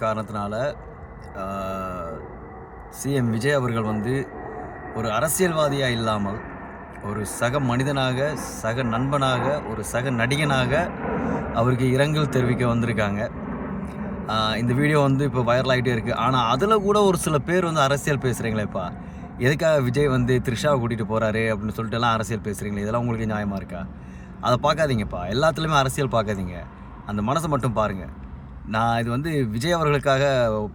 காரணத்தினால சிஎம் விஜய் அவர்கள் வந்து ஒரு அரசியல்வாதியாக இல்லாமல் ஒரு சக மனிதனாக, சக நண்பனாக, ஒரு சக நடிகனாக அவருக்கு இரங்கல் தெரிவிக்க வந்திருக்காங்க. இந்த வீடியோ வந்து இப்போ வைரல் ஆகிட்டே இருக்குது. ஆனால் அதில் கூட ஒரு சில பேர் வந்து அரசியல் பேசுகிறீங்களேப்பா, எதுக்காக விஜய் வந்து த்ரிஷாவை கூட்டிகிட்டு போகிறாரு அப்படின்னு சொல்லிட்டுலாம் அரசியல் பேசுகிறீங்களே, இதெல்லாம் உங்களுக்கு நியாயமாக இருக்கா? அதை பார்க்காதீங்கப்பா, எல்லாத்துலேயுமே அரசியல் பார்க்காதீங்க, அந்த மனசை மட்டும் பாருங்கள். நான் இது வந்து விஜய் அவர்களுக்காக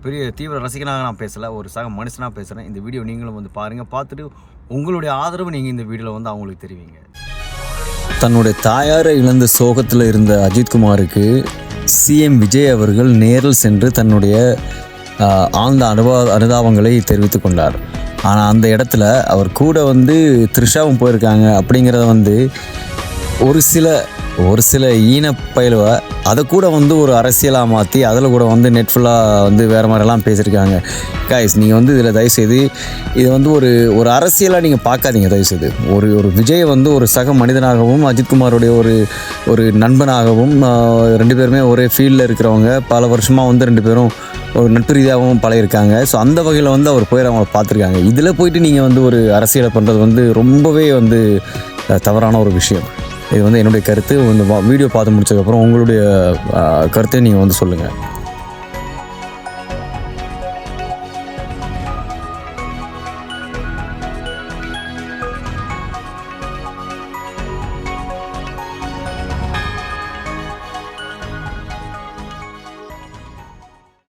பெரிய தீவிர ரசிகனாக நான் பேசலை, ஒரு சக மனுஷனாக பேசுகிறேன். இந்த வீடியோ நீங்களும் வந்து பாருங்கள், பார்த்துட்டு உங்களுடைய ஆதரவு நீங்கள் இந்த வீடியோவில் வந்து அவங்களுக்கு தெரிவிங்க. தன்னுடைய தாயாரை இழந்த சோகத்தில் இருந்த அஜித்குமாருக்கு சிஎம் விஜய் அவர்கள் நேரில் சென்று தன்னுடைய ஆழ்ந்த அனுதாபங்களை தெரிவித்து கொண்டார். ஆனால் அந்த இடத்துல அவர் கூட வந்து த்ரிஷாவும் போயிருக்காங்க அப்படிங்கிறத வந்து ஒரு சில ஈனப்பயிலுவ அதை கூட வந்து ஒரு அரசியலாக மாற்றி அதில் கூட வந்து நெட் ஃபுல்லாக வந்து வேறு மாதிரிலாம் பேசியிருக்காங்க. காய்ஸ், நீங்கள் வந்து இதில் தயவுசெய்து இதை வந்து ஒரு அரசியலாக நீங்கள் பார்க்காதீங்க. தயவுசெய்து ஒரு விஜய் வந்து ஒரு சக மனிதனாகவும், அஜித்குமாருடைய ஒரு நண்பனாகவும், ரெண்டு பேருமே ஒரே ஃபீல்டில் இருக்கிறவங்க, பல வருஷமாக வந்து ரெண்டு பேரும் ஒரு நட்பு ரீதியாகவும் பழகிருக்காங்க. ஸோ அந்த வகையில் வந்து அவர் போய் அவங்கள பார்த்துருக்காங்க. இதில் போயிட்டு நீங்கள் வந்து ஒரு அரசியலை பண்ணுறது வந்து ரொம்பவே வந்து தவறான ஒரு விஷயம். இது வந்து என்னுடைய கருத்து. இந்த வீடியோ பார்த்து முடிச்சதுக்கப்புறம் உங்களுடைய கருத்தை நீங்கள் வந்து சொல்லுங்கள்.